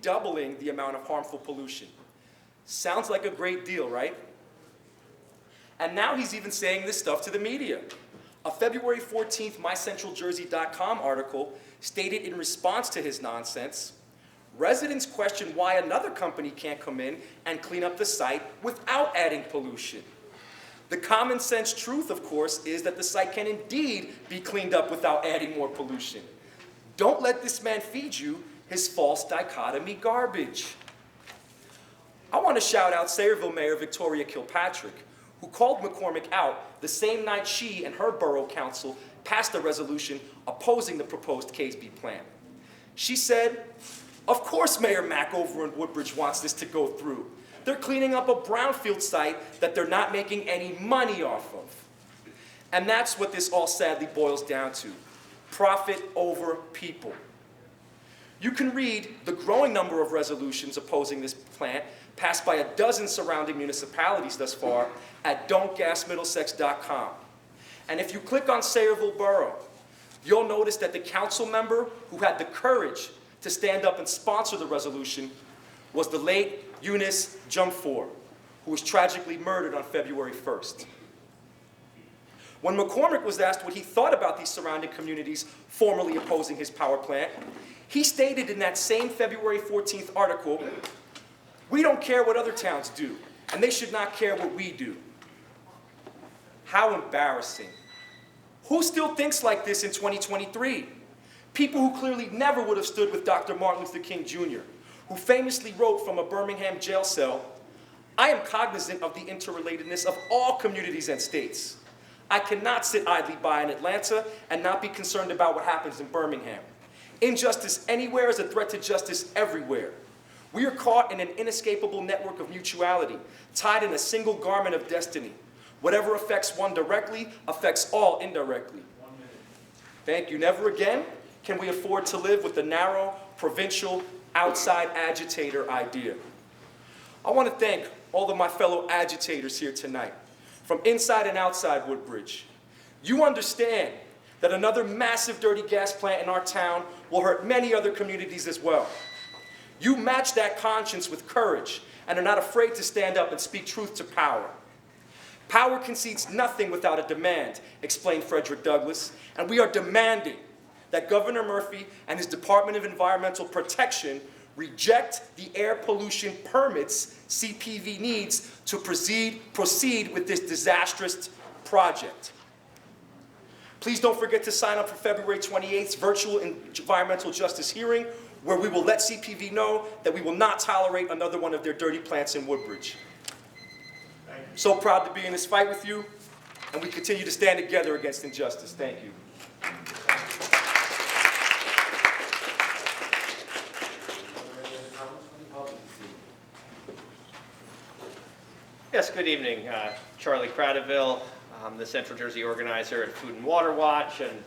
doubling the amount of harmful pollution. Sounds like a great deal, right? And now he's even saying this stuff to the media. A February 14th MyCentralJersey.com article stated in response to his nonsense, residents question why another company can't come in and clean up the site without adding pollution. The common sense truth, of course, is that the site can indeed be cleaned up without adding more pollution. Don't let this man feed you his false dichotomy garbage. I want to shout out Sayreville Mayor Victoria Kilpatrick, who called McCormick out the same night she and her borough council passed a resolution opposing the proposed Caseby plan. She said, of course Mayor Mack over in Woodbridge wants this to go through. They're cleaning up a brownfield site that they're not making any money off of. And that's what this all sadly boils down to. Profit over people. You can read the growing number of resolutions opposing this plant passed by a dozen surrounding municipalities thus far at don'tgasmiddlesex.com. And if you click on Sayreville Borough, you'll notice that the council member who had the courage to stand up and sponsor the resolution was the late Eunice Jumfor, who was tragically murdered on February 1st. When McCormick was asked what he thought about these surrounding communities formally opposing his power plant, he stated in that same February 14th article, "We don't care what other towns do, and they should not care what we do." How embarrassing. Who still thinks like this in 2023? People who clearly never would have stood with Dr. Martin Luther King Jr., who famously wrote from a Birmingham jail cell, "I am cognizant of the interrelatedness of all communities and states. I cannot sit idly by in Atlanta and not be concerned about what happens in Birmingham. Injustice anywhere is a threat to justice everywhere. We are caught in an inescapable network of mutuality, tied in a single garment of destiny. Whatever affects one directly affects all indirectly." Thank you. Never again can we afford to live with the narrow, provincial, outside agitator idea. I want to thank all of my fellow agitators here tonight, from inside and outside Woodbridge. You understand that another massive dirty gas plant in our town will hurt many other communities as well. You match that conscience with courage and are not afraid to stand up and speak truth to power. Power concedes nothing without a demand, explained Frederick Douglass, and we are demanding that Governor Murphy and his Department of Environmental Protection reject the air pollution permits CPV needs to proceed with this disastrous project. Please don't forget to sign up for February 28th's virtual environmental justice hearing, where we will let CPV know that we will not tolerate another one of their dirty plants in Woodbridge. So proud to be in this fight with you, and we continue to stand together against injustice. Thank you. Yes, good evening. Charlie Cradaville. I'm the Central Jersey organizer at Food and Water Watch, and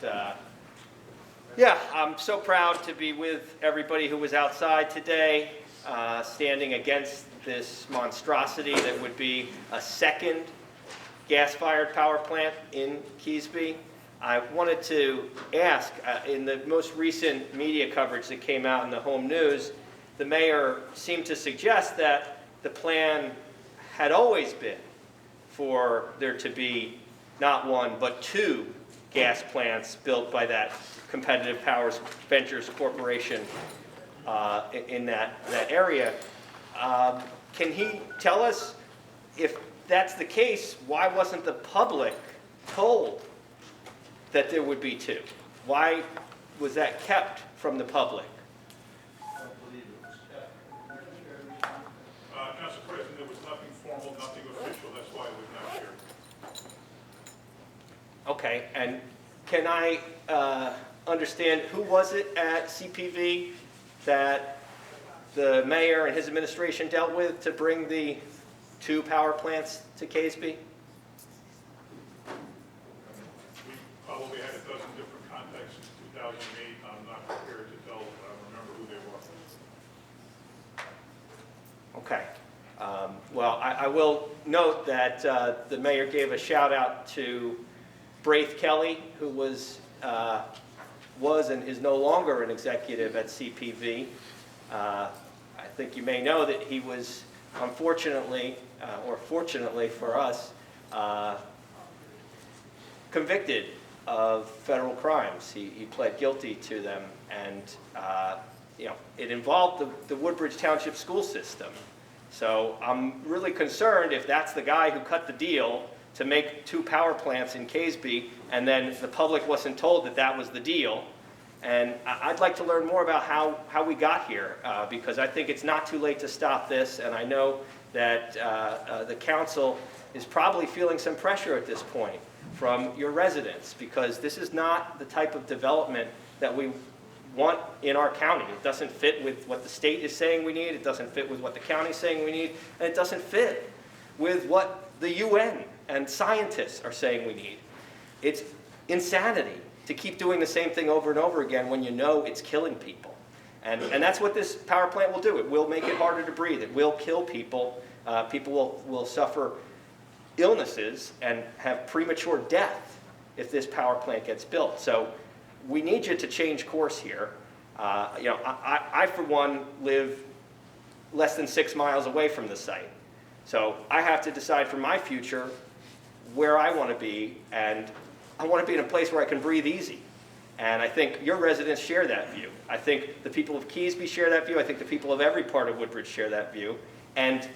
yeah, I'm so proud to be with everybody who was outside today, standing against this monstrosity that would be a second gas-fired power plant in Caseby. I wanted to ask, in the most recent media coverage that came out in the home news, the mayor seemed to suggest that the plan had always been for there to be not one, but two gas plants built by that Competitive Powers Ventures Corporation in that area. Can he tell us, if that's the case, why wasn't the public told that there would be two? Why was that kept from the public? Council President, there was nothing formal, nothing official. That's why it was not shared. Okay, and can I understand, who was it at CPV that the mayor and his administration dealt with to bring the two power plants to Caseby? We probably had a dozen different contacts since 2008. I'm not prepared to remember who they were. Okay. Well, I will note that the mayor gave a shout out to Braith Kelly, who was and is no longer an executive at CPV. think you may know that he was, unfortunately, or fortunately for us, convicted of federal crimes. He pled guilty to them, and it involved the Woodbridge Township school system. So I'm really concerned if that's the guy who cut the deal to make 2 power plants in Caseby, and then the public wasn't told that that was the deal. And I'd like to learn more about how we got here, because I think it's not too late to stop this, and I know that the council is probably feeling some pressure at this point from your residents, because this is not the type of development that we want in our county. It doesn't fit with what the state is saying we need, it doesn't fit with what the county is saying we need, and it doesn't fit with what the UN and scientists are saying we need. It's insanity to keep doing the same thing over and over again when you know it's killing people. And that's what this power plant will do. It will make it harder to breathe. It will kill people. People will suffer illnesses and have premature death if this power plant gets built. So we need you to change course here. I for one, live less than 6 miles away from the site. So I have to decide for my future where I want to be, and I want to be in a place where I can breathe easy. And I think your residents share that view. I think the people of Keesby share that view. I think the people of every part of Woodbridge share that view. And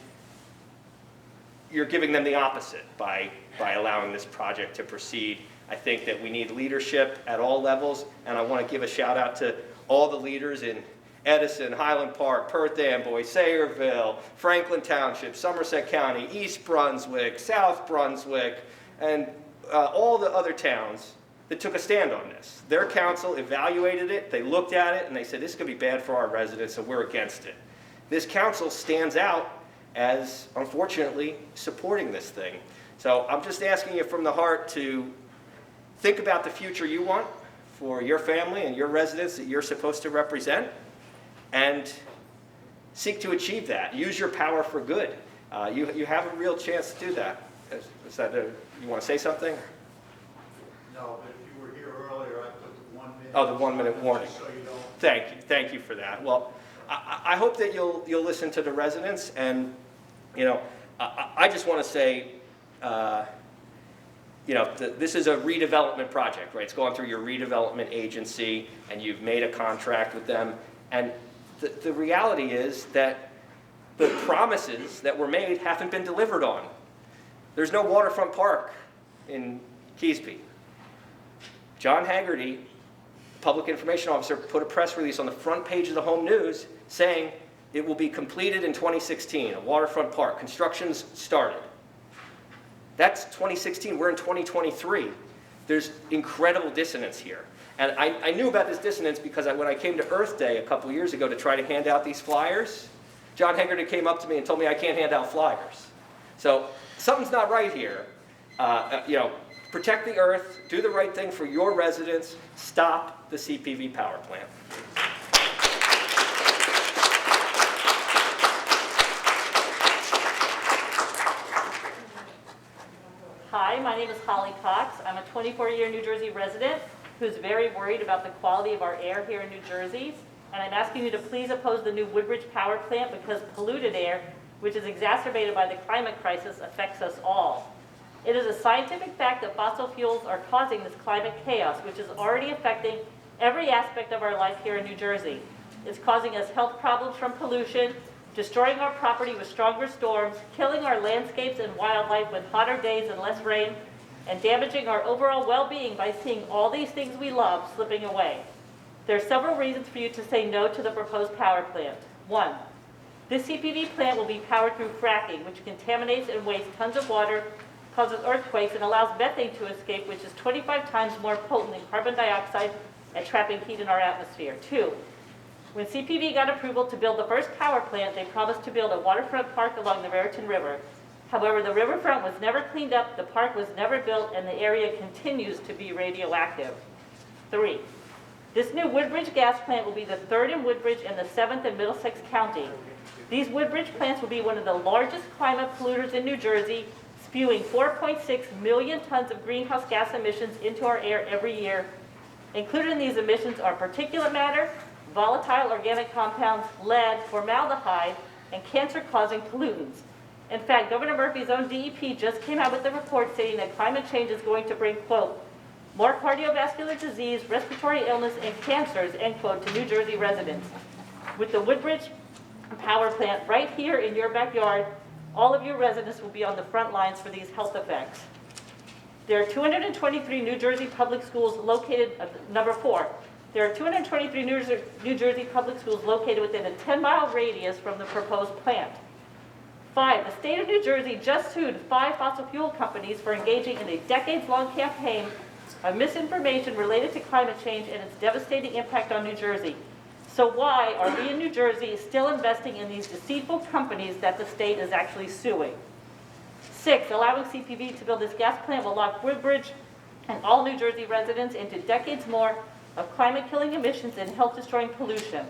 you're giving them the opposite by allowing this project to proceed. I think that we need leadership at all levels, and I want to give a shout out to all the leaders in Edison, Highland Park, Perth Amboy, Sayreville, Franklin Township, Somerset County, East Brunswick, South Brunswick, and all the other towns that took a stand on this. Their council evaluated it, they looked at it, and they said, this could be bad for our residents, and we're against it. This council stands out as, unfortunately, supporting this thing. So I'm just asking you from the heart to think about the future you want for your family and your residents that you're supposed to represent, and seek to achieve that. Use your power for good. You have a real chance to do that. You want to say something? No, but if you were here earlier, I put the 1 minute. Oh, the 1 minute warning. So you don't. Thank you for that. Well, I hope that you'll listen to the residents, and I just want to say, this is a redevelopment project, right? It's gone through your redevelopment agency, and you've made a contract with them, and the reality is that the promises that were made haven't been delivered on. There's no waterfront park in Keesby. John Haggerty, Public Information Officer, put a press release on the front page of the Home News saying it will be completed in 2016, a waterfront park. Construction's started. That's 2016. We're in 2023. There's incredible dissonance here. And I knew about this dissonance because when I came to Earth Day a couple years ago to try to hand out these flyers, John Haggerty came up to me and told me I can't hand out flyers. So something's not right here. Protect the earth, do the right thing for your residents, stop the CPV power plant. Hi, my name is Holly Cox. I'm a 24-year New Jersey resident who's very worried about the quality of our air here in New Jersey. And I'm asking you to please oppose the new Woodbridge power plant because polluted air, which is exacerbated by the climate crisis, affects us all. It is a scientific fact that fossil fuels are causing this climate chaos, which is already affecting every aspect of our life here in New Jersey. It's causing us health problems from pollution, destroying our property with stronger storms, killing our landscapes and wildlife with hotter days and less rain, and damaging our overall well-being by seeing all these things we love slipping away. There are several reasons for you to say no to the proposed power plant. 1, this CPV plant will be powered through fracking, which contaminates and wastes tons of water, causes earthquakes, and allows methane to escape, which is 25 times more potent than carbon dioxide at trapping heat in our atmosphere. 2, when CPV got approval to build the first power plant, they promised to build a waterfront park along the Raritan River. However, the riverfront was never cleaned up, the park was never built, and the area continues to be radioactive. 3, this new Woodbridge gas plant will be the 3rd in Woodbridge and the 7th in Middlesex County. These Woodbridge plants will be one of the largest climate polluters in New Jersey, spewing 4.6 million tons of greenhouse gas emissions into our air every year. Included in these emissions are particulate matter, volatile organic compounds, lead, formaldehyde, and cancer-causing pollutants. In fact, Governor Murphy's own DEP just came out with a report stating that climate change is going to bring, quote, more cardiovascular disease, respiratory illness, and cancers, end quote, to New Jersey residents. With the Woodbridge power plant right here in your backyard, all of your residents will be on the front lines for these health effects. There are 223 New Jersey public schools located, number 4, there are 223 New Jersey public schools located within a 10-mile radius from the proposed plant. 5, the state of New Jersey just sued 5 fossil fuel companies for engaging in a decades-long campaign of misinformation related to climate change and its devastating impact on New Jersey. So why are we in New Jersey still investing in these deceitful companies that the state is actually suing? 6, allowing CPV to build this gas plant will lock Woodbridge and all New Jersey residents into decades more of climate-killing emissions and health-destroying pollution.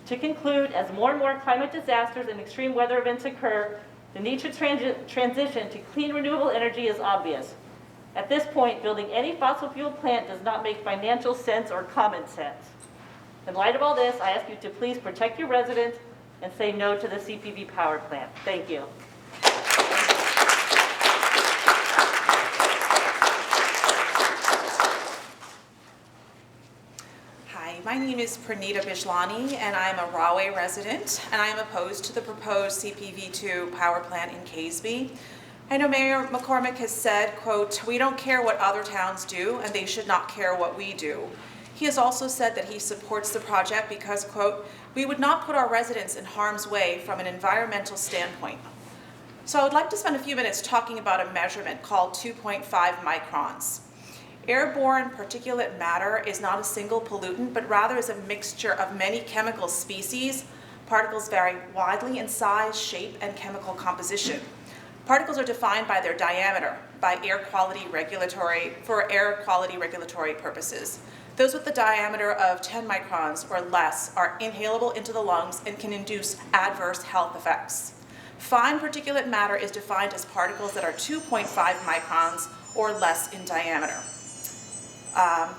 To conclude, as more and more climate disasters and extreme weather events occur, the need to transition to clean renewable energy is obvious. At this point, building any fossil fuel plant does not make financial sense or common sense. In light of all this, I ask you to please protect your residents and say no to the CPV power plant. Thank you. Hi, my name is Pranita Bijlani, and I am a Rahway resident, and I am opposed to the proposed CPV2 power plant in Caseby. I know Mayor McCormick has said, quote, "We don't care what other towns do, and they should not care what we do." He has also said that he supports the project because, quote, "We would not put our residents in harm's way from an environmental standpoint." So I would like to spend a few minutes talking about a measurement called 2.5 microns. Airborne particulate matter is not a single pollutant, but rather is a mixture of many chemical species. Particles vary widely in size, shape, and chemical composition. Particles are defined by their diameter, by air quality regulatory purposes. Those with the diameter of 10 microns or less are inhalable into the lungs and can induce adverse health effects. Fine particulate matter is defined as particles that are 2.5 microns or less in diameter.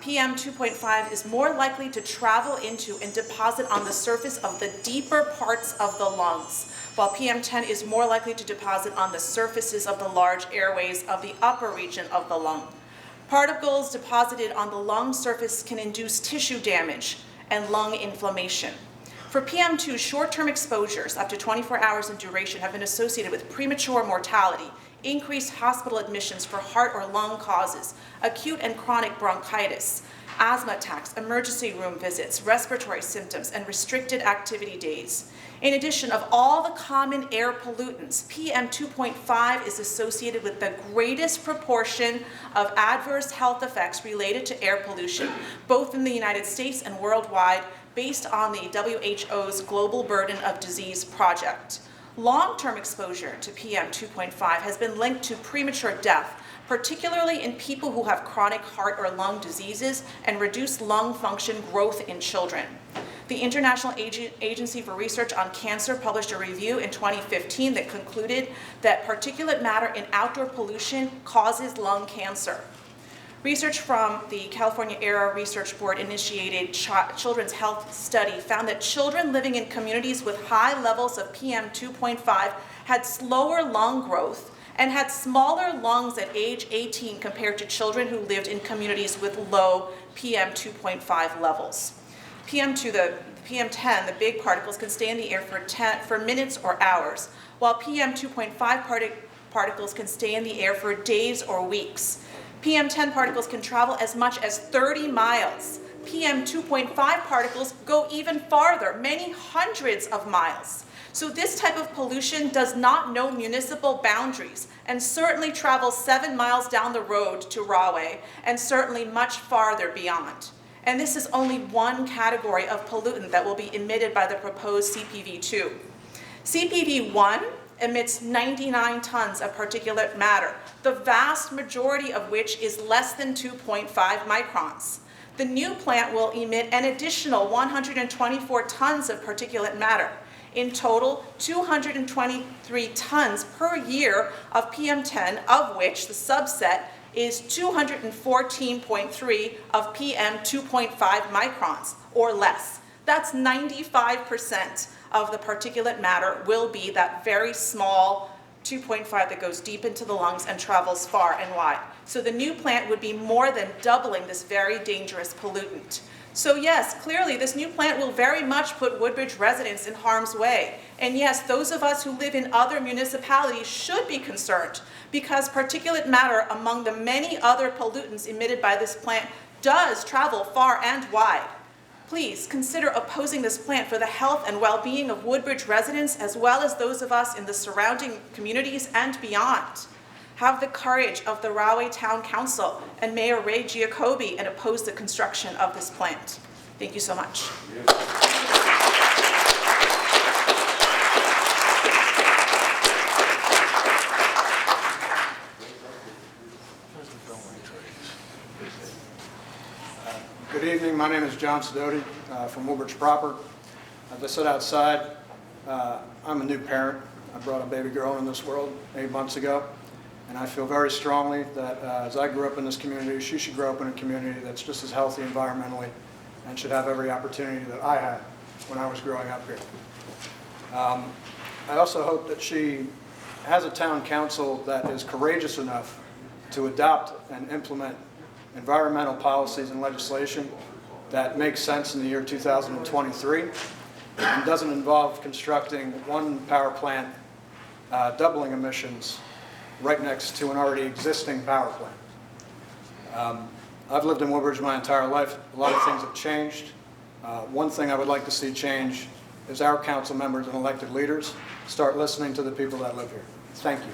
PM 2.5 is more likely to travel into and deposit on the surface of the deeper parts of the lungs, while PM 10 is more likely to deposit on the surfaces of the large airways of the upper region of the lung. Particles deposited on the lung surface can induce tissue damage and lung inflammation. For PM2, short-term exposures up to 24 hours in duration have been associated with premature mortality, increased hospital admissions for heart or lung causes, acute and chronic bronchitis, asthma attacks, emergency room visits, respiratory symptoms, and restricted activity days. In addition, of all the common air pollutants, PM 2.5 is associated with the greatest proportion of adverse health effects related to air pollution, both in the United States and worldwide, based on the WHO's Global Burden of Disease Project. Long-term exposure to PM 2.5 has been linked to premature death, particularly in people who have chronic heart or lung diseases and reduced lung function growth in children. The International Agency for Research on Cancer published a review in 2015 that concluded that particulate matter in outdoor pollution causes lung cancer. Research from the California Air Research Board initiated children's health study found that children living in communities with high levels of PM 2.5 had slower lung growth and had smaller lungs at age 18 compared to children who lived in communities with low PM 2.5 levels. PM10, the big particles, can stay in the air for minutes or hours, while PM 2.5 particles can stay in the air for days or weeks. PM10 particles can travel as much as 30 miles. PM 2.5 particles go even farther, many hundreds of miles. So this type of pollution does not know municipal boundaries and certainly travels 7 miles down the road to Rahway and certainly much farther beyond. And this is only one category of pollutant that will be emitted by the proposed CPV2. CPV1 emits 99 tons of particulate matter, the vast majority of which is less than 2.5 microns. The new plant will emit an additional 124 tons of particulate matter. In total, 223 tons per year of PM10, of which the subset is 214.3 of PM 2.5 microns or less. That's 95% of the particulate matter will be that very small 2.5 that goes deep into the lungs and travels far and wide. So the new plant would be more than doubling this very dangerous pollutant. So yes, clearly this new plant will very much put Woodbridge residents in harm's way. And yes, those of us who live in other municipalities should be concerned because particulate matter among the many other pollutants emitted by this plant does travel far and wide. Please consider opposing this plant for the health and well-being of Woodbridge residents as well as those of us in the surrounding communities and beyond. Have the courage of the Rahway Town Council and Mayor Ray Giacobbe and oppose the construction of this plant. Thank you so much. Good evening. My name is John Sidoti from Woodbridge proper. As I said outside, I'm a new parent. I brought a baby girl in this world 8 months ago, and I feel very strongly that as I grew up in this community, she should grow up in a community that's just as healthy environmentally and should have every opportunity that I had when I was growing up here. I also hope that she has a town council that is courageous enough to adopt and implement environmental policies and legislation that makes sense in the year 2023 and doesn't involve constructing one power plant doubling emissions right next to an already existing power plant. I've lived in Woodbridge my entire life. A lot of things have changed. One thing I would like to see change is our council members and elected leaders start listening to the people that live here. Thank you.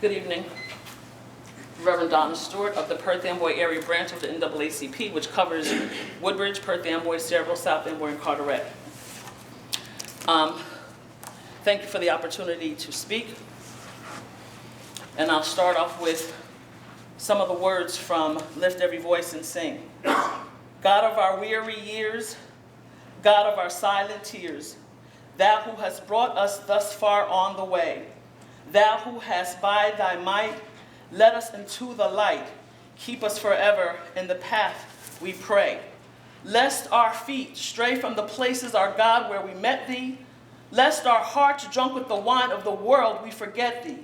Good evening. Reverend Donna Stewart of the Perth Amboy Area Branch of the NAACP, which covers Woodbridge, Perth Amboy, Sayreville, South Amboy, and Carteret. Thank you for the opportunity to speak. And I'll start off with some of the words from Lift Every Voice and Sing. God of our weary years, God of our silent tears, thou who hast brought us thus far on the way, thou who hast by thy might led us into the light, keep us forever in the path, we pray. Lest our feet stray from the places, our God, where we met thee, lest our hearts drunk with the wine of the world we forget thee.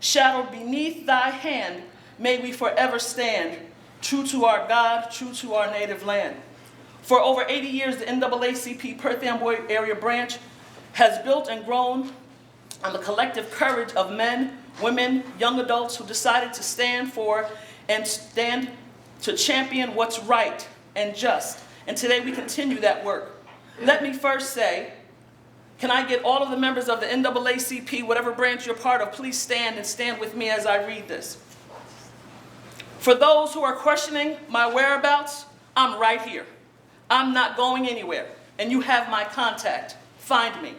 Shadowed beneath thy hand, may we forever stand, true to our God, true to our native land. For over 80 years, the NAACP Perth Amboy Area Branch has built and grown on the collective courage of men, women, young adults who decided to stand for and stand to champion what's right and just. And today we continue that work. Let me first say, can I get all of the members of the NAACP, whatever branch you're part of, please stand and stand with me as I read this. For those who are questioning my whereabouts, I'm right here. I'm not going anywhere, and you have my contact. Find me.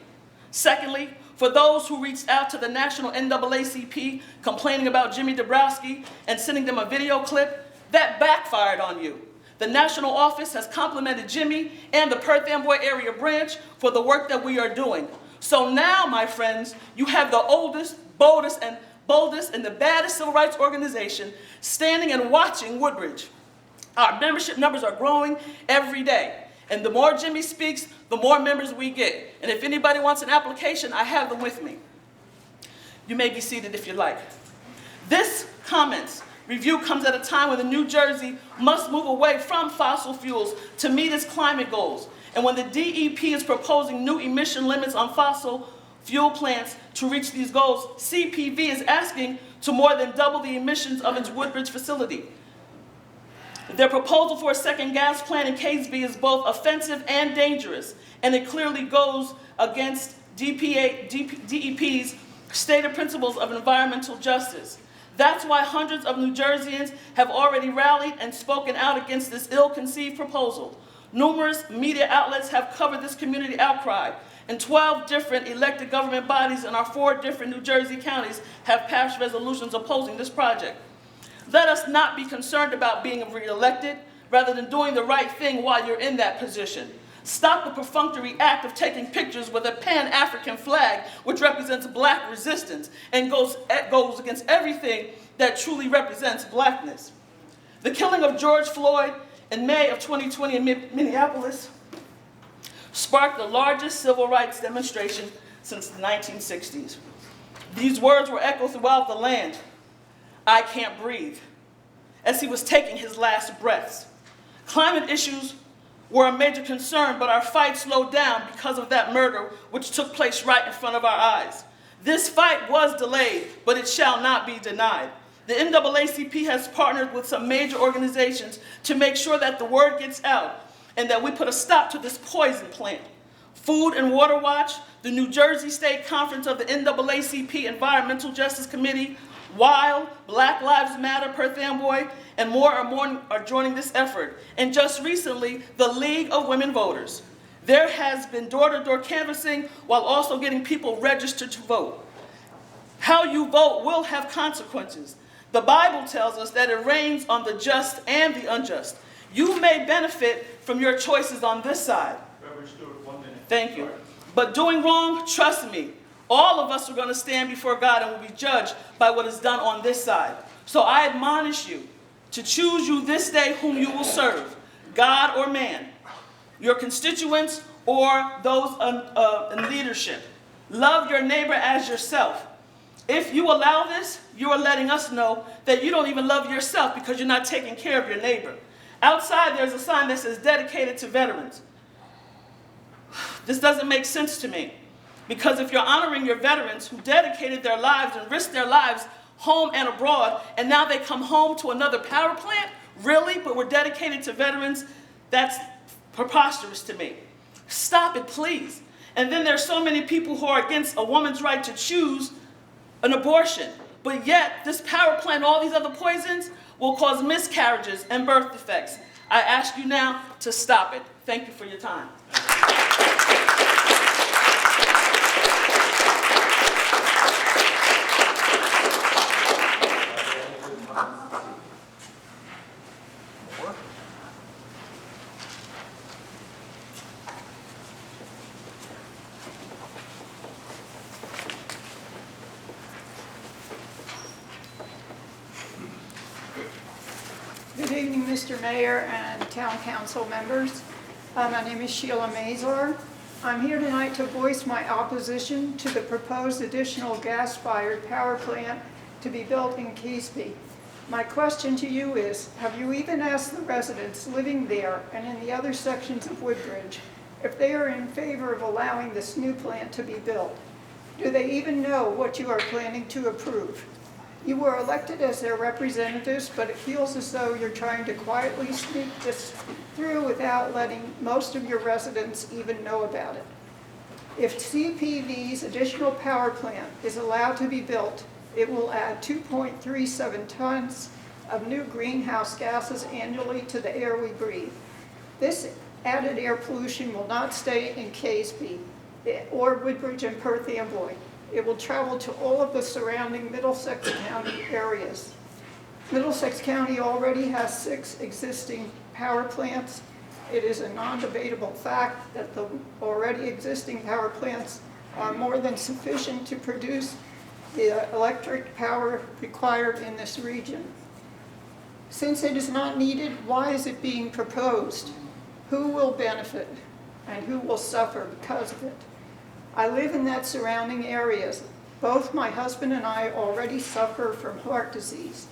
Secondly, for those who reached out to the national NAACP complaining about Jimmy Dabrowski and sending them a video clip, that backfired on you. The national office has complimented Jimmy and the Perth Amboy Area Branch for the work that we are doing. So now, my friends, you have the oldest, boldest, and the baddest civil rights organization standing and watching Woodbridge. Our membership numbers are growing every day. And the more Jimmy speaks, the more members we get. And if anybody wants an application, I have them with me. You may be seated if you like. This comments review comes at a time when the New Jersey must move away from fossil fuels to meet its climate goals. And when the DEP is proposing new emission limits on fossil fuel plants to reach these goals, CPV is asking to more than double the emissions of its Woodbridge facility. Their proposal for a second gas plant in Catesby is both offensive and dangerous, and it clearly goes against DEP's stated principles of environmental justice. That's why hundreds of New Jerseyans have already rallied and spoken out against this ill-conceived proposal. Numerous media outlets have covered this community outcry, and 12 different elected government bodies in our 4 different New Jersey counties have passed resolutions opposing this project. Let us not be concerned about being reelected rather than doing the right thing while you're in that position. Stop the perfunctory act of taking pictures with a Pan-African flag, which represents black resistance and goes against everything that truly represents blackness. The killing of George Floyd in May of 2020 in Minneapolis sparked the largest civil rights demonstration since the 1960s. These words were echoed throughout the land. I can't breathe, as he was taking his last breaths. Climate issues were a major concern, but our fight slowed down because of that murder, which took place right in front of our eyes. This fight was delayed, but it shall not be denied. The NAACP has partnered with some major organizations to make sure that the word gets out and that we put a stop to this poison plant. Food and Water Watch, the New Jersey State Conference of the NAACP Environmental Justice Committee, WILD, Black Lives Matter, Perth Amboy, and more are joining this effort. And just recently, the League of Women Voters. There has been door-to-door canvassing while also getting people registered to vote. How you vote will have consequences. The Bible tells us that it rains on the just and the unjust. You may benefit from your choices on this side. Reverend Stewart, 1 minute. Thank you. But doing wrong, trust me, all of us are going to stand before God and will be judged by what is done on this side. So I admonish you to choose you this day whom you will serve, God or man, your constituents or those in leadership. Love your neighbor as yourself. If you allow this, you are letting us know that you don't even love yourself because you're not taking care of your neighbor. Outside, there's a sign that says dedicated to veterans. This doesn't make sense to me, because if you're honoring your veterans who dedicated their lives and risked their lives home and abroad, and now they come home to another power plant, really, but we're dedicated to veterans, that's preposterous to me. Stop it, please. And then there's so many people who are against a woman's right to choose an abortion, but yet this power plant, all these other poisons, will cause miscarriages and birth defects. I ask you now to stop it. Thank you for your time. Good evening, Mr. Mayor and Town Council members. My name is Sheila Mazar. I'm here tonight to voice my opposition to the proposed additional gas-fired power plant to be built in Keasbey. My question to you is, have you even asked the residents living there and in the other sections of Woodbridge if they are in favor of allowing this new plant to be built? Do they even know what you are planning to approve? You were elected as their representatives, but it feels as though you're trying to quietly sneak this through without letting most of your residents even know about it. If CPV's additional power plant is allowed to be built, it will add 2.37 tons of new greenhouse gases annually to the air we breathe. This added air pollution will not stay in Keasbey or Woodbridge and Perth Amboy. It will travel to all of the surrounding Middlesex County areas. Middlesex County already has 6 existing power plants. It is a non-debatable fact that the already existing power plants are more than sufficient to produce the electric power required in this region. Since it is not needed, why is it being proposed? Who will benefit and who will suffer because of it? I live in that surrounding areas. Both my husband and I already suffer from heart disease.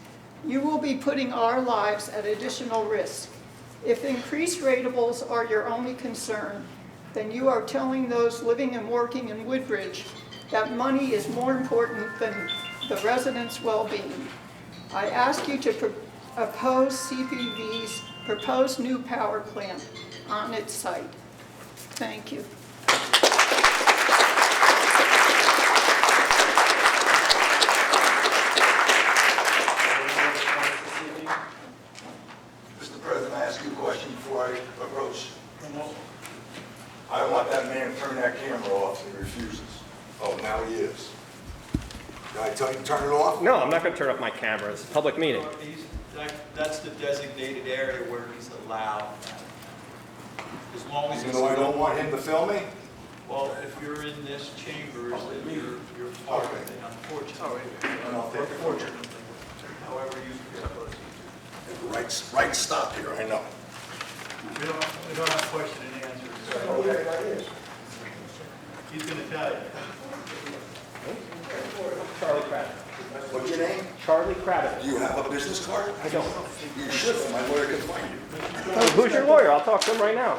You will be putting our lives at additional risk. If increased ratables are your only concern, then you are telling those living and working in Woodbridge that money is more important than the residents' well-being. I ask you to oppose CPV's proposed new power plant on its site. Thank you. Mr. President, I ask you a question before I approach. I don't want that man to turn that camera off. refuses. Oh, now he is. Did I tell you to turn it off? No, I'm not going to turn off my camera. It's a public meeting. That's the designated area where he's allowed. As long as You it's. know I don't want him to film me? Well, if you're in this chambers, then you're part of it, unfortunately. Unfortunately. However you feel. Right stop here, I know. We don't have question and answers. Okay, right here. He's gonna tell you. Charlie Craddock. What's your name? Charlie Craddock. Do you have a business card? I don't. You should, so my lawyer can find you. Who's your lawyer? I'll talk to him right now.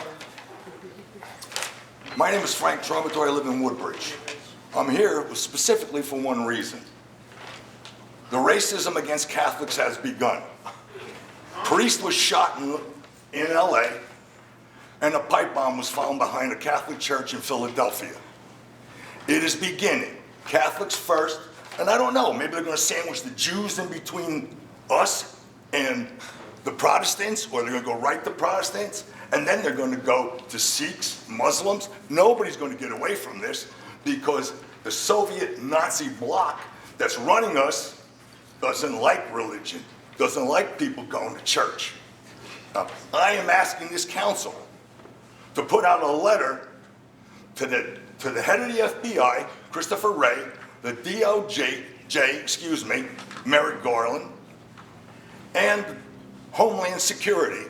My name is Frank Trombatory, I live in Woodbridge. I'm here specifically for one reason. The racism against Catholics has begun. Priest was shot in LA, and a pipe bomb was found behind a Catholic church in Philadelphia. It is beginning. Catholics first, and I don't know, maybe they're going to sandwich the Jews in between us and the Protestants, or they're going to go right to Protestants, and then they're going to go to Sikhs, Muslims. Nobody's going to get away from this because the Soviet Nazi bloc that's running us doesn't like religion, doesn't like people going to church. Now, I am asking this council to put out a letter to the head of the FBI, Christopher Wray, the DOJ, Merrick Garland, and Homeland Security,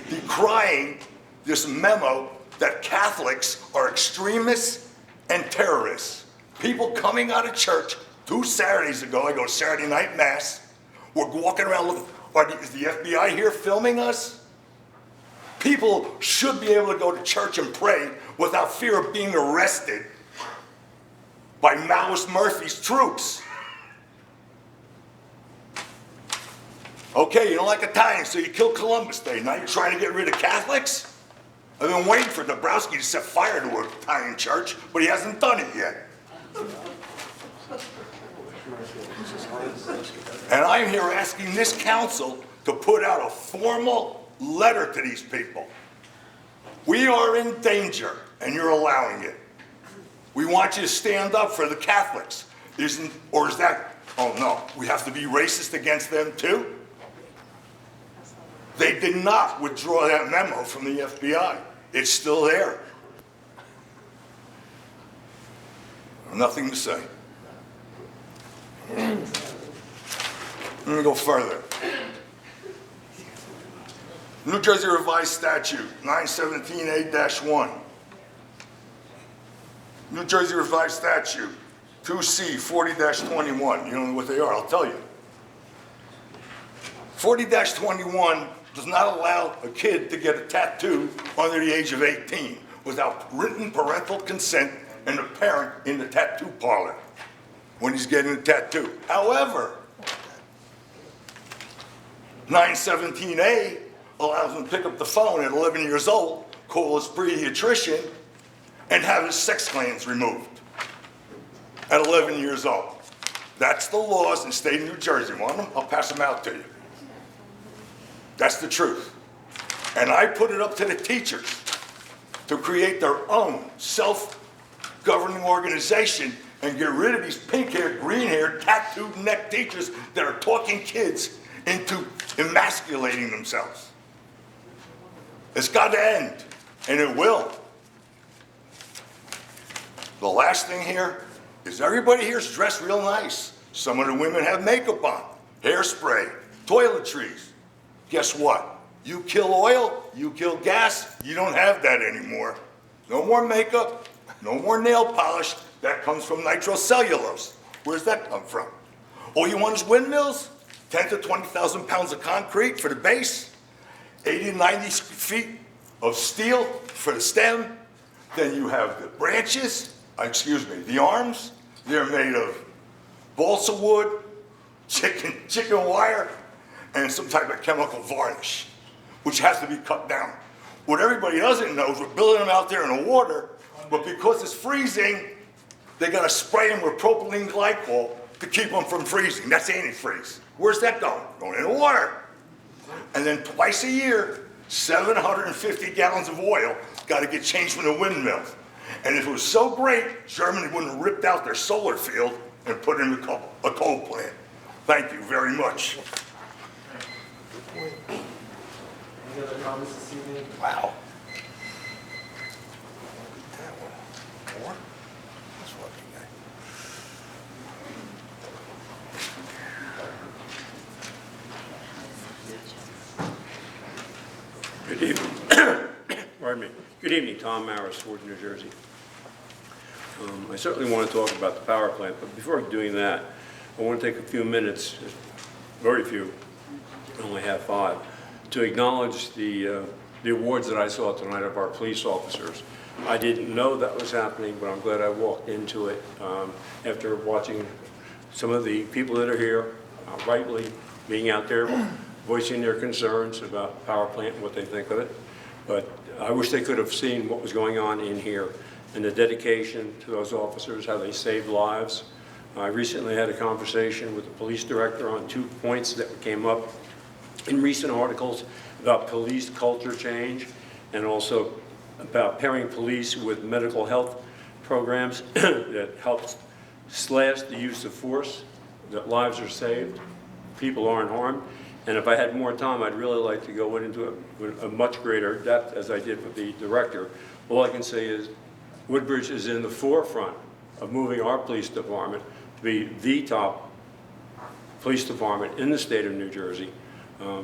decrying this memo that Catholics are extremists and terrorists. People coming out of church 2 Saturdays ago, I go to Saturday night mass, we're walking around looking, is the FBI here filming us? People should be able to go to church and pray without fear of being arrested by Maoist Murphy's troops. Okay, you don't like Italians, so you kill Columbus Day. Now you're trying to get rid of Catholics? I've been waiting for Dabrowski to set fire to an Italian church, but he hasn't done it yet. And I'm here asking this council to put out a formal letter to these people. We are in danger, and you're allowing it. We want you to stand up for the Catholics. Is that, oh no, we have to be racist against them too? They did not withdraw that memo from the FBI. It's still there. Nothing to say. Let me go further. New Jersey Revised Statute 917A-1. New Jersey Revised Statute 2C 40-21. You don't know what they are, I'll tell you. 40-21 does not allow a kid to get a tattoo under the age of 18 without written parental consent and the parent in the tattoo parlor when he's getting a tattoo. However, 917A allows him to pick up the phone at 11 years old, call his pediatrician, and have his sex glands removed at 11 years old. That's the laws in the state of New Jersey. Want them? I'll pass them out to you. That's the truth. And I put it up to the teachers to create their own self-governing organization and get rid of these pink-haired, green-haired, tattooed neck teachers that are talking kids into emasculating themselves. It's got to end, and it will. The last thing here is everybody here's dressed real nice. Some of the women have makeup on, hairspray, toiletries. Guess what? You kill oil, you kill gas, you don't have that anymore. No more makeup, no more nail polish. That comes from nitrocellulose. Where's that come from? All you want is windmills? 10 to 20,000 pounds of concrete for the base, 80 to 90 feet of steel for the stem. Then you have the branches, the arms. They're made of balsa wood, chicken wire, and some type of chemical varnish, which has to be cut down. What everybody doesn't know is we're building them out there in the water, but because it's freezing, they gotta spray them with propylene glycol to keep them from freezing. That's antifreeze. Where's that going? Going in the water. And then twice a year, 750 gallons of oil gotta get changed from the windmill. And if it was so great, Germany wouldn't have ripped out their solar field and put in a coal plant. Thank you very much. Any other comments this evening? Wow. That one. More? This fucking guy. Good evening. Pardon me. Good evening, Tom Maris, Ford, New Jersey. I certainly want to talk about the power plant, but before doing that, I want to take a few minutes, very few, I only have 5, to acknowledge the awards that I saw tonight of our police officers. I didn't know that was happening, but I'm glad I walked into it after watching some of the people that are here, rightly being out there, voicing their concerns about the power plant and what they think of it. But I wish they could have seen what was going on in here and the dedication to those officers, how they saved lives. I recently had a conversation with the police director on 2 points that came up in recent articles about police culture change and also about pairing police with mental health programs that helps slash the use of force, that lives are saved, people aren't harmed. And if I had more time, I'd really like to go into a much greater depth as I did with the director. All I can say is Woodbridge is in the forefront of moving our police department to be the top police department in the state of New Jersey.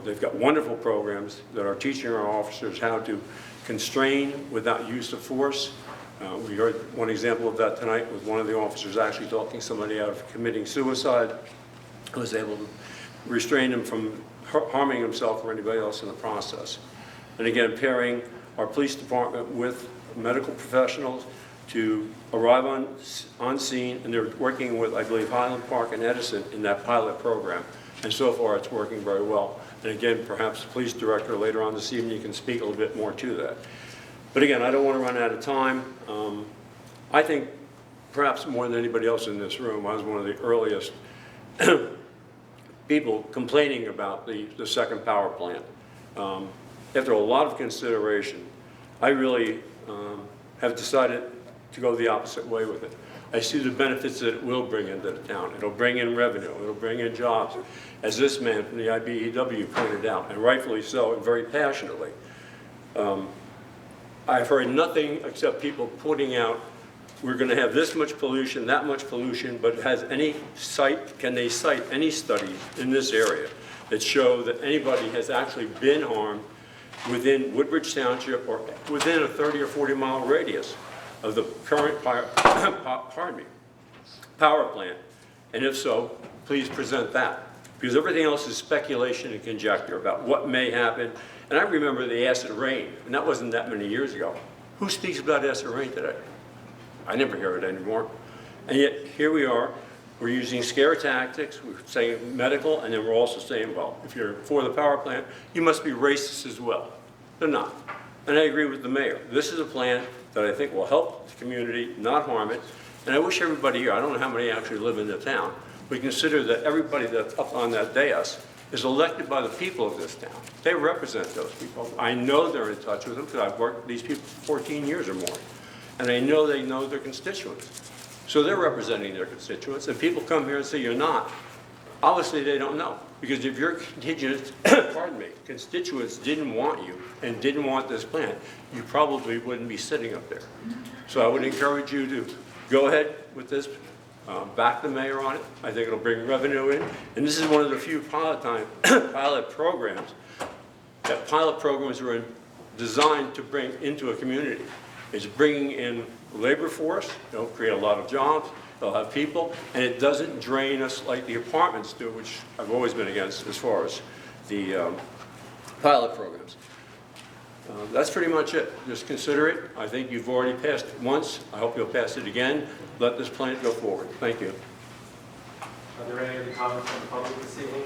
They've got wonderful programs that are teaching our officers how to constrain without use of force. We heard one example of that tonight with one of the officers actually talking somebody out of committing suicide, who was able to restrain him from harming himself or anybody else in the process. And again, pairing our police department with medical professionals to arrive on scene, and they're working with, I believe, Highland Park and Edison in that pilot program. And so far, it's working very well. And again, perhaps the police director later on this evening can speak a little bit more to that. But again, I don't want to run out of time. I think perhaps more than anybody else in this room, I was one of the earliest people complaining about the second power plant. After a lot of consideration, I really have decided to go the opposite way with it. I see the benefits that it will bring into the town. It'll bring in revenue, it'll bring in jobs, as this man from the IBEW pointed out, and rightfully so, and very passionately. I've heard nothing except people putting out, we're going to have this much pollution, that much pollution, but can they cite any studies in this area that show that anybody has actually been harmed within Woodbridge Township or within a 30 or 40 mile radius of the current power plant? And if so, please present that. Because everything else is speculation and conjecture about what may happen. And I remember the acid rain, and that wasn't that many years ago. Who speaks about acid rain today? I never hear it anymore. And yet, here we are. We're using scare tactics. We're saying medical, and then we're also saying, well, if you're for the power plant, you must be racist as well. They're not. And I agree with the mayor. This is a plan that I think will help the community, not harm it. And I wish everybody here, I don't know how many actually live in the town, we consider that everybody that's up on that dais is elected by the people of this town. They represent those people. I know they're in touch with them because I've worked with these people for 14 years or more. And I know they know their constituents. So they're representing their constituents. And people come here and say you're not. Obviously they don't know. Because if your constituents didn't want you and didn't want this plant, you probably wouldn't be sitting up there. So I would encourage you to go ahead with this. Back the mayor on it. I think it'll bring revenue in. And this is one of the few pilot programs that pilot programs are designed to bring into a community. It's bringing in labor force. It'll create a lot of jobs. They'll have people. And it doesn't drain us like the apartments do, which I've always been against as far as the pilot programs. That's pretty much it. Just consider it. I think you've already passed it once. I hope you'll pass it again. Let this plant go forward. Thank you. Are there any other comments from the public this evening?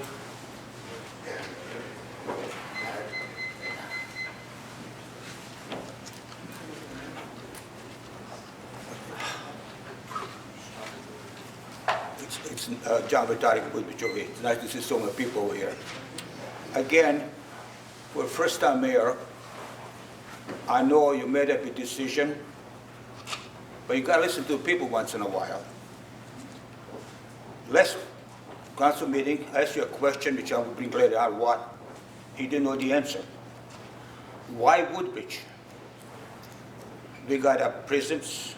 It's John Vitalik with Woodbridge. It's nice to see so many people over here. Again, for first time mayor, I know you made up a decision but you gotta listen to people once in a while. Last council meeting, I asked you a question, which I will bring later on what. He didn't know the answer. Why Woodbridge? We got prisons,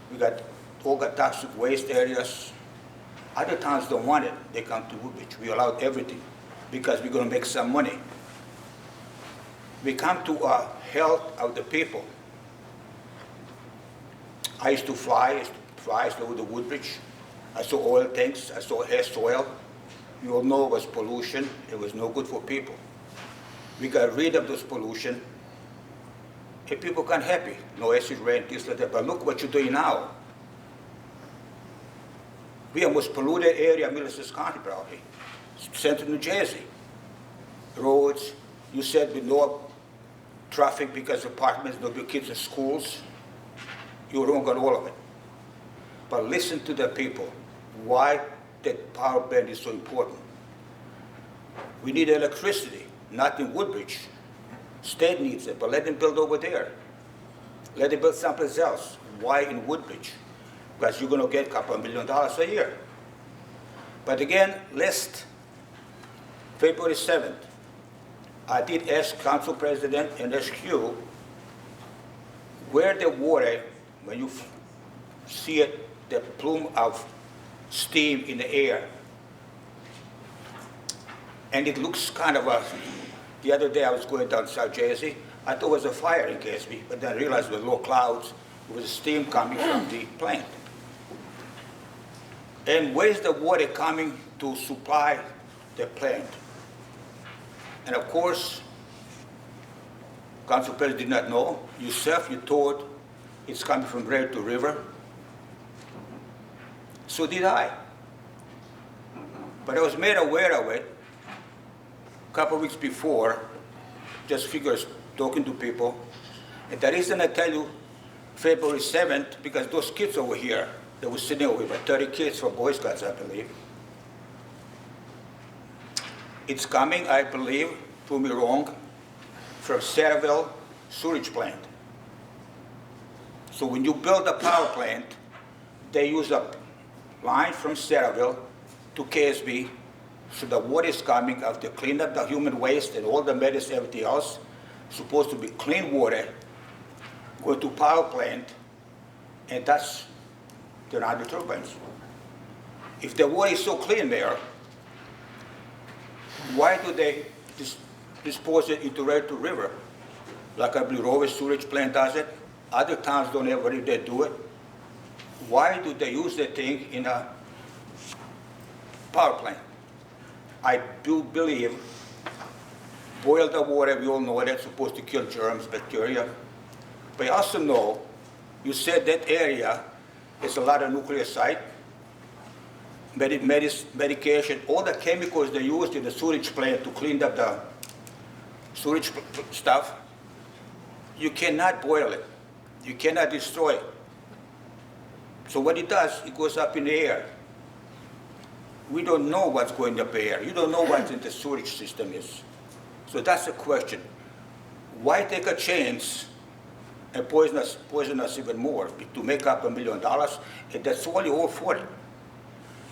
we got all the toxic waste areas. Other towns don't want it, they come to Woodbridge. We allowed everything because we're gonna make some money. We come to health of the people. I used to fly over the Woodbridge. I saw oil tanks, I saw air soil. You all know it was pollution, it was no good for people. We got rid of this pollution, and people got happy. No acid rain, this, like that, but look what you're doing now. We are the most polluted area of Middlesex County, probably. Central New Jersey. Roads, you said with no traffic because of apartments, no kids in schools. You wrong on all of it. But listen to the people. Why that power plant is so important. We need electricity, not in Woodbridge. State needs it, but let them build over there. Let them build someplace else. Why in Woodbridge? Because you're going to get a couple $1 million a year. But again, last February 7th, I did ask Council President and ask you where the water, when you see it, the plume of steam in the air. And it looks kind of the other day I was going down South Jersey, I thought it was a fire in Gatsby, but then I realized with low clouds, it was steam coming from the plant. And where's the water coming to supply the plant? And of course, Council President did not know. Yourself, you thought it's coming from river to river. So did I. But I was made aware of it a couple of weeks before, just figures talking to people. And the reason I tell you February 7th, because those kids over here, they were sitting over here, 30 kids for Boy Scouts, I believe. It's coming, I believe, prove me wrong, from Saraville sewage plant. So when you build a power plant, they use a line from Saraville to KSB, so the water is coming after clean up the human waste and all the medicine, everything else, supposed to be clean water, go to power plant, and that's the hydro turbines. If the water is so clean there, why do they dispose it into river to river? Like I believe Rover sewage plant does it. Other towns don't ever they do it. Why do they use that thing in a power plant? I do believe boil the water, we all know that's supposed to kill germs, bacteria. But I also know, you said that area is a lot of nuclear site, medication, all the chemicals they used in the sewage plant to clean up the sewage stuff, you cannot boil it. You cannot destroy it. So what it does, it goes up in the air. We don't know what's going up in the air. You don't know what's in the sewage system is. So that's the question. Why take a chance and poison us even more to make up $1 million? And that's all you all for it.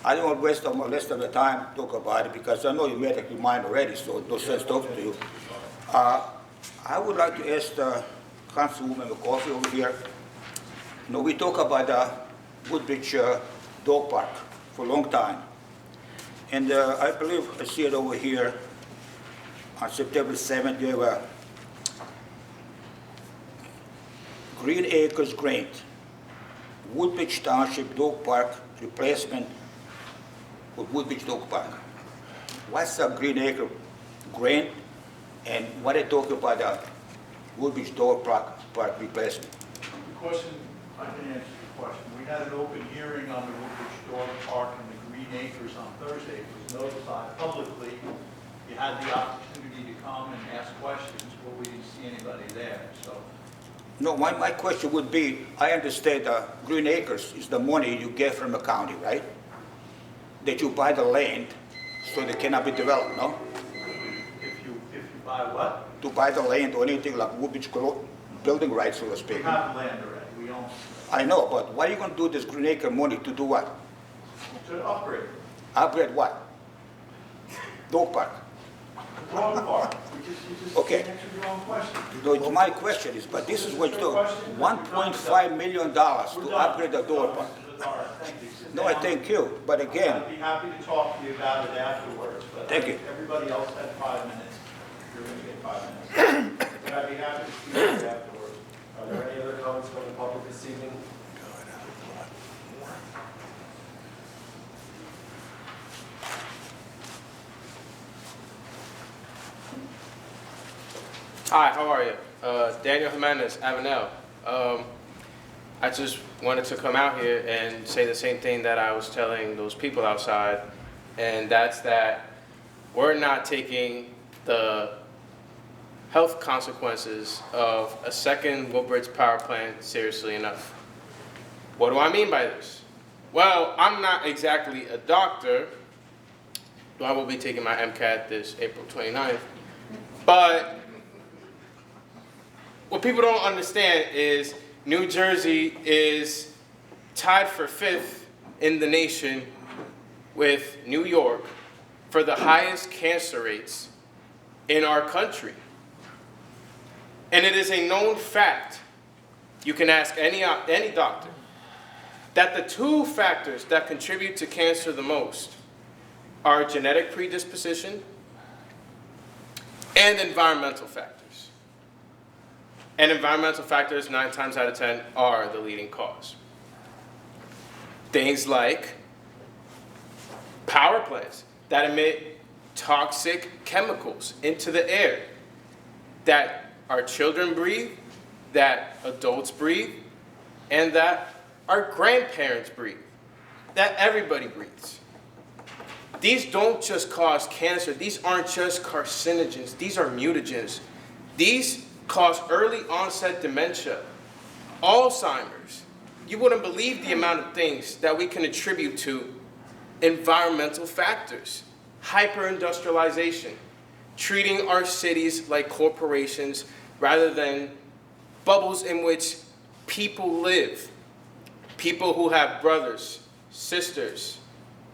I don't want to waste the rest of the time to talk about it because I know you made up your mind already, so no sense talking to you. I would like to ask Councilwoman McCoffey over here. You know, we talk about the Woodbridge dog park for a long time. And I believe I see it over here on September 7th, you have a Green Acres grant, Woodbridge Township Dog Park replacement for Woodbridge Dog Park. What's a Green Acre grant and what are they talking about the Woodbridge Dog Park replacement? The question, I can answer the question. We had an open hearing on the Woodbridge Dog Park and the Green Acres on Thursday. It was notified publicly. You had the opportunity to come and ask questions, but we didn't see anybody there, so. No, my question would be, I understand Green Acres is the money you get from the county, right? That you buy the land so they cannot be developed, no? If you buy what? To buy the land or anything like Woodbridge building rights, so to We speak. have land already. We own I know, but what are you gonna do this Green Acre money to do what? To upgrade. Upgrade what? Dog park. The dog park. You just Okay. answered your own question. No, my question is, but this is what you do, $1.5 million to upgrade the dog park. All right, thank you. Sit No, I down. thank you, but again, I'd be happy to talk to you about it afterwards, but Thank you. everybody else had 5 minutes. You're going to get 5 minutes. But I'd be happy to speak to you afterwards. Are there any other comments from the public this evening? Hi, how are you? Daniel Jimenez, Avenel. I just wanted to come out here and say the same thing that I was telling those people outside, and that's that we're not taking the health consequences of a second Woodbridge power plant seriously enough. What do I mean by this? Well, I'm not exactly a doctor, though I will be taking my MCAT this April 29th, but what people don't understand is New Jersey is tied for 5th in the nation with New York for the highest cancer rates in our country. And it is a known fact, you can ask any doctor, that the 2 factors that contribute to cancer the most are genetic predisposition and environmental factors. And environmental factors, 9 times out of 10, are the leading cause. Things like power plants that emit toxic chemicals into the air that our children breathe, that adults breathe, and that our grandparents breathe, that everybody breathes. These don't just cause cancer. These aren't just carcinogens. These are mutagens. These cause early onset dementia, Alzheimer's. You wouldn't believe the amount of things that we can attribute to environmental factors, hyper-industrialization, treating our cities like corporations rather than bubbles in which people live. People who have brothers, sisters,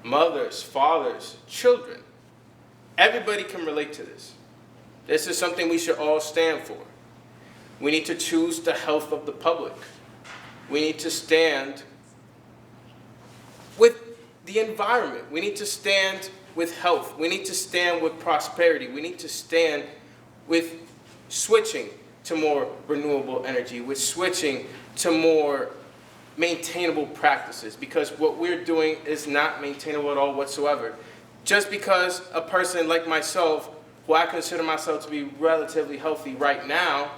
mothers, fathers, children. Everybody can relate to this. This is something we should all stand for. We need to choose the health of the public. We need to stand with the environment. We need to stand with health. We need to stand with prosperity. We need to stand with switching to more renewable energy, with switching to more maintainable practices, because what we're doing is not maintainable at all whatsoever. Just because a person like myself, who I consider myself to be relatively healthy right now,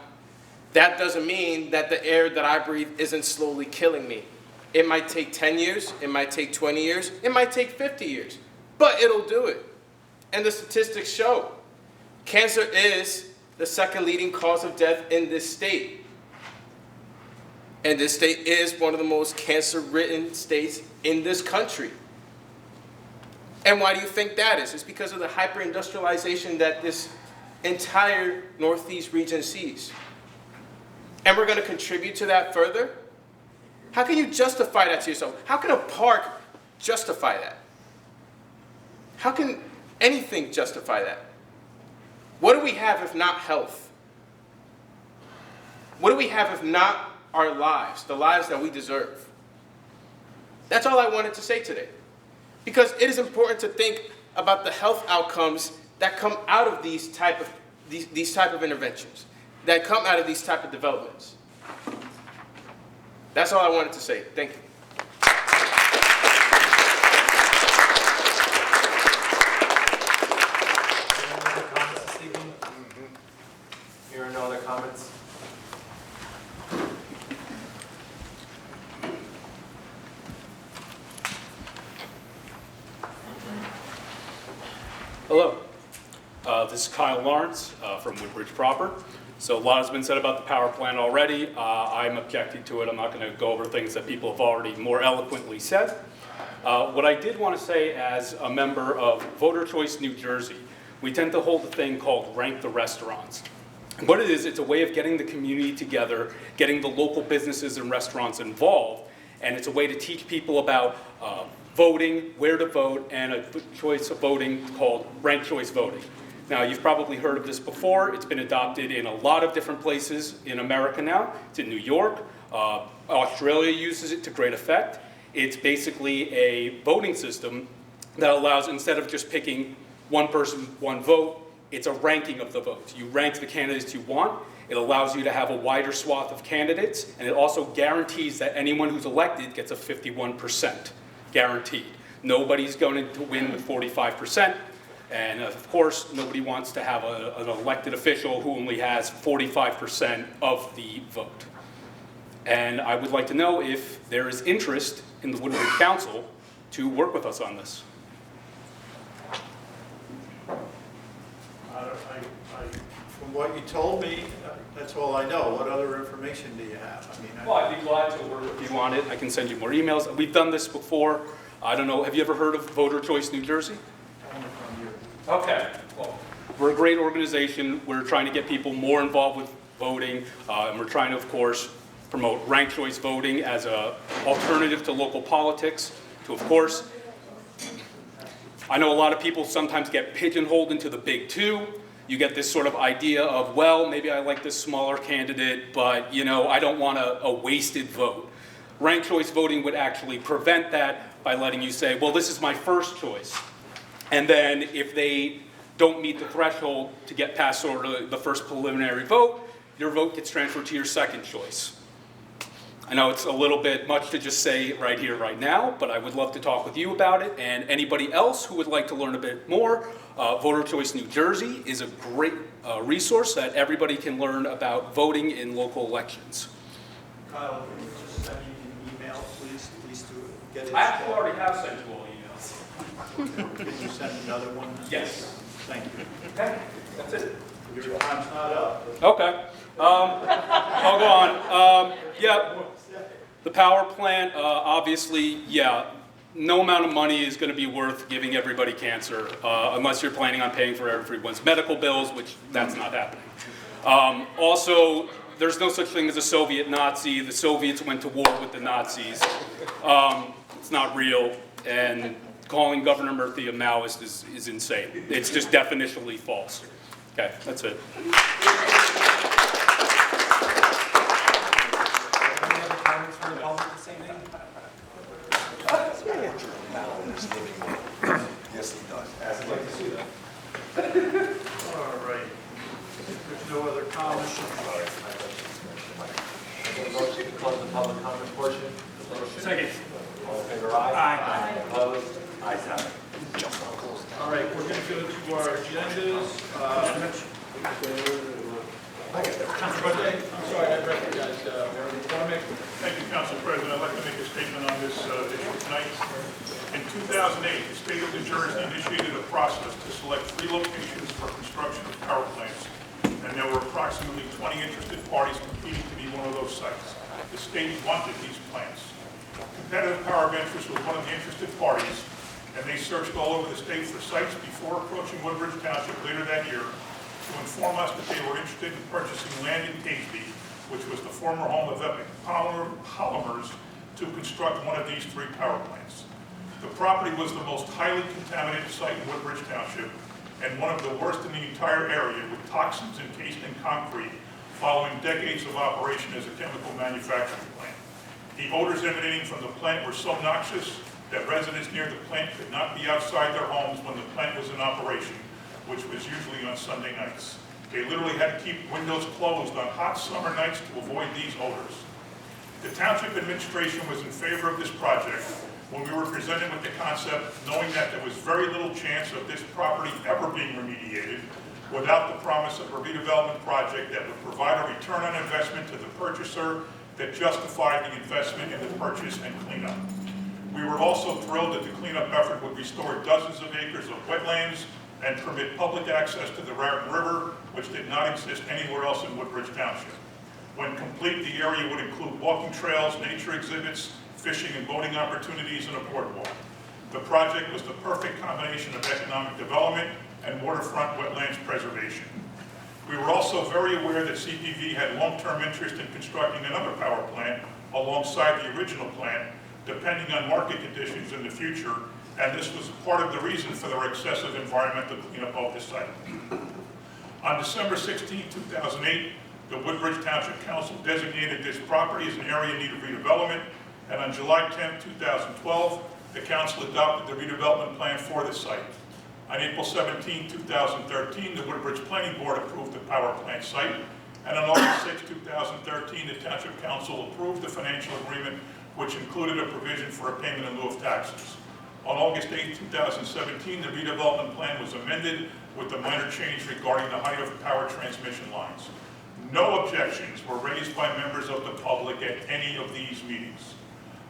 that doesn't mean that the air that I breathe isn't slowly killing me. It might take 10 years, it might take 20 years, it might take 50 years, but it'll do it. And the statistics show cancer is the 2nd leading cause of death in this state. And this state is one of the most cancer-ridden states in this country. And why do you think that is? It's because of the hyper-industrialization that this entire Northeast region sees. And we're going to contribute to that further? How can you justify that to yourself? How can a park justify that? How can anything justify that? What do we have if not health? What do we have if not our lives, the lives that we deserve? That's all I wanted to say today. Because it is important to think about the health outcomes that come out of these type of interventions, that come out of these type of developments. That's all I wanted to say. Thank you. Any other comments this evening? Here are no other comments. Hello, this is Kyle Lawrence from Woodbridge proper. So a lot has been said about the power plant already. I'm objecting to it. I'm not going to go over things that people have already more eloquently said. What I did want to say as a member of Voter Choice New Jersey, we tend to hold a thing called Rank the Restaurants. What it is, it's a way of getting the community together, getting the local businesses and restaurants involved, and it's a way to teach people about voting, where to vote, and a choice of voting called ranked choice voting. Now, you've probably heard of this before. It's been adopted in a lot of different places in America now. It's in New York. Australia uses it to great effect. It's basically a voting system that allows, instead of just picking one person, one vote, it's a ranking of the votes. You rank the candidates you want. It allows you to have a wider swath of candidates, and it also guarantees that anyone who's elected gets a 51%, guaranteed. Nobody's going to win with 45%, and of course, nobody wants to have an elected official who only has 45% of the vote. And I would like to know if there is interest in the Woodbridge Council to work with us on this. From what you told me, that's all I know. What other information do you have? I mean, Well, I'd be glad to work if you want it. I can send you more emails. We've done this before. I don't know, have you ever heard of Voter Choice New Jersey? Okay. Well, we're a great organization. We're trying to get people more involved with voting, and we're trying to, of course, promote ranked choice voting as an alternative to local politics. To, of course, I know a lot of people sometimes get pigeonholed into the big two. You get this sort of idea of, well, maybe I like this smaller candidate, but you know, I don't want a wasted vote. Ranked choice voting would actually prevent that by letting you say, well, this is my first choice. And then if they don't meet the threshold to get past sort of the first preliminary vote, your vote gets transferred to your second choice. I know it's a little bit much to just say right here, right now, but I would love to talk with you about it. And anybody else who would like to learn a bit more, Voter Choice New Jersey is a great resource that everybody can learn about voting in local elections. Kyle, can you just send me an email, please, to get it? I actually already have sent you all emails. Can you send another one? Yes. Thank you. Okay, that's it. Your time's not up. Okay. I'll go on. Yeah, the power plant, obviously, yeah, no amount of money is going to be worth giving everybody cancer unless you're planning on paying for everyone's medical bills, which that's not happening. Also, there's no such thing as a Soviet Nazi. The Soviets went to war with the Nazis. It's not real, and calling Governor Murthy a Maoist is insane. It's just definitionally false. Okay, that's it. Yes, he does. I'd like to see that. All right. If there's no other comments, Motion to close the public comment portion. Second. All in favor, aye? Aye. Opposed? Ayes have it. All right, we're going to go to our agendas. I'm sorry, I recognize Thank you, Council President. I'd like to make a statement on this issue tonight. In 2008, the state of New Jersey initiated a process to select 3 locations for construction of power plants, and there were approximately 20 interested parties competing to be one of those sites. The state wanted these plants. Competitive Power of Interest was one of the interested parties, and they searched all over the state for sites before approaching Woodbridge Township later that year to inform us that they were interested in purchasing land in Caseby, which was the former home of Epic Polymers, to construct one of these 3 power plants. The property was the most highly contaminated site in Woodbridge Township and one of the worst in the entire area, with toxins encased in concrete following decades of operation as a chemical manufacturing plant. The odors emanating from the plant were so noxious that residents near the plant could not be outside their homes when the plant was in operation, which was usually on Sunday nights. They literally had to keep windows closed on hot summer nights to avoid these odors. The township administration was in favor of this project when we were presented with the concept, knowing that there was very little chance of this property ever being remediated without the promise of a redevelopment project that would provide a return on investment to the purchaser that justified the investment in the purchase and cleanup. We were also thrilled that the cleanup effort would restore dozens of acres of wetlands and permit public access to the Raritan River, which did not exist anywhere else in Woodbridge Township. When complete, the area would include walking trails, nature exhibits, fishing and boating opportunities, and a boardwalk. The project was the perfect combination of economic development and waterfront wetlands preservation. We were also very aware that CPV had long-term interest in constructing another power plant alongside the original plant, depending on market conditions in the future, and this was part of the reason for their excessive environmental cleanup of the site. On December 16, 2008, the Woodbridge Township Council designated this property as an area in need of redevelopment, and on July 10, 2012, the council adopted the redevelopment plan for the site. On April 17, 2013, the Woodbridge Planning Board approved the power plant site, and on August 6, 2013, the Township Council approved the financial agreement, which included a provision for a payment in lieu of taxes. On August 8, 2017, the redevelopment plan was amended with a minor change regarding the height of power transmission lines. No objections were raised by members of the public at any of these meetings.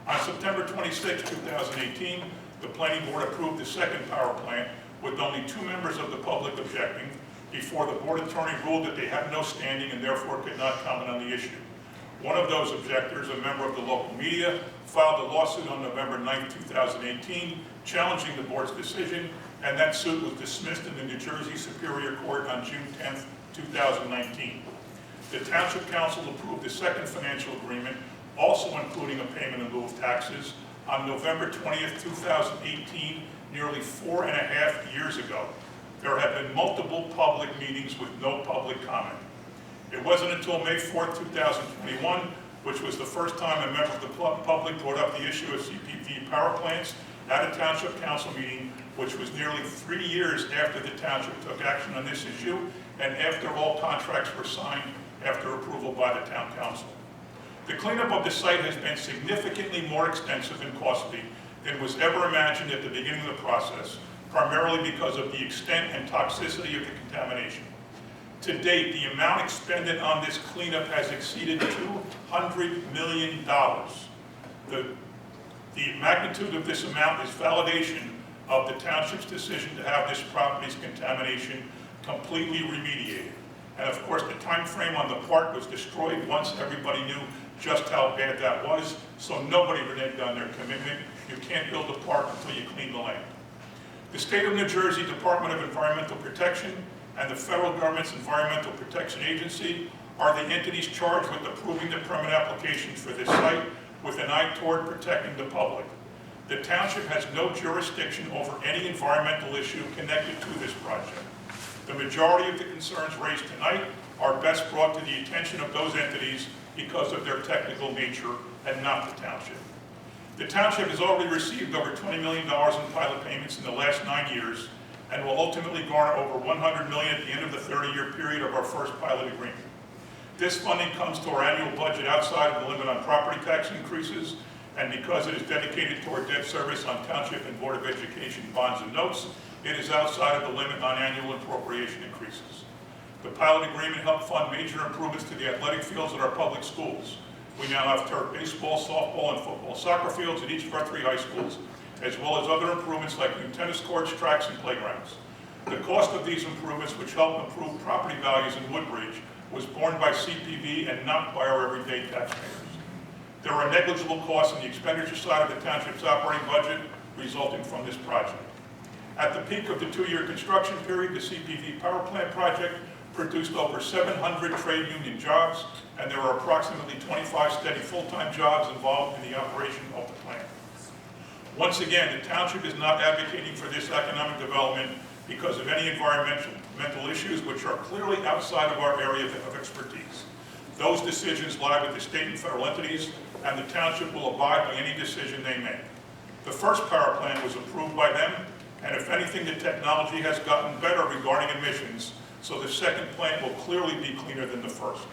On September 26, 2018, the Planning Board approved the second power plant with only 2 members of the public objecting before the board attorney ruled that they had no standing and therefore could not comment on the issue. One of those objectors, a member of the local media, filed a lawsuit on November 9, 2018, challenging the board's decision, and that suit was dismissed in the New Jersey Superior Court on June 10, 2019. The Township Council approved the second financial agreement, also including a payment in lieu of taxes, on November 20th, 2018, nearly 4.5 years ago. There have been multiple public meetings with no public comment. It wasn't until May 4th, 2021, which was the first time a member of the public brought up the issue of CPV power plants at a Township Council meeting, which was nearly 3 years after the Township took action on this issue and after all contracts were signed after approval by the Town Council. The cleanup of the site has been significantly more extensive and costly than was ever imagined at the beginning of the process, primarily because of the extent and toxicity of the contamination. To date, the amount expended on this cleanup has exceeded $200 million. The magnitude of this amount is validation of the township's decision to have this property's contamination completely remediated. And of course, the time frame on the park was destroyed once everybody knew just how bad that was, so nobody reneged on their commitment. You can't build a park until you clean the land. The State of New Jersey Department of Environmental Protection and the federal government's Environmental Protection Agency are the entities charged with approving the permit applications for this site with an eye toward protecting the public. The township has no jurisdiction over any environmental issue connected to this project. The majority of the concerns raised tonight are best brought to the attention of those entities because of their technical nature and not the township. The township has already received over $20 million in pilot payments in the last 9 years and will ultimately garner over $100 million at the end of the 30-year period of our first pilot agreement. This funding comes to our annual budget outside of the limit on property tax increases, and because it is dedicated toward debt service on township and Board of Education bonds and notes, it is outside of the limit on annual appropriation increases. The pilot agreement helped fund major improvements to the athletic fields at our public schools. We now have turf baseball, softball, and football soccer fields at each of our 3 high schools, as well as other improvements like new tennis courts, tracks, and playgrounds. The cost of these improvements, which help improve property values in Woodbridge, was borne by CPV and not by our everyday taxpayers. There are negligible costs on the expenditure side of the township's operating budget resulting from this project. At the peak of the 2-year construction period, the CPV power plant project produced over 700 trade union jobs, and there are approximately 25 steady full-time jobs involved in the operation of the plant. Once again, the township is not advocating for this economic development because of any environmental issues which are clearly outside of our area of expertise. Those decisions lie with the state and federal entities, and the township will abide by any decision they make. The first power plant was approved by them, and if anything, the technology has gotten better regarding emissions, so the second plant will clearly be cleaner than the first.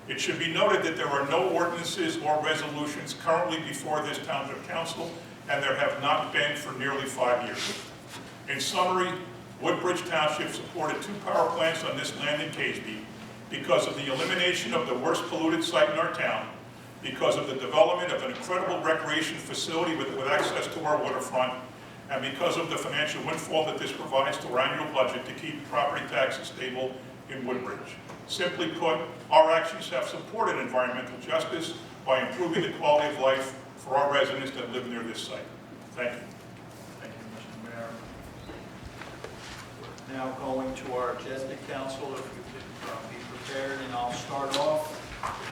It should be noted that there are no ordinances or resolutions currently before this Township Council, and there have not been for nearly 5 years. In summary, Woodbridge Township supported 2 power plants on this land in Caseby because of the elimination of the worst polluted site in our town, because of the development of an incredible recreation facility with access to our waterfront, and because of the financial windfall that this provides to our annual budget to keep property taxes stable in Woodbridge. Simply put, our actions have supported environmental justice by improving the quality of life for our residents that live near this site. Thank you. Thank you, Mr. Mayor. Now going to our agenda, council, if we could be prepared, and I'll start off.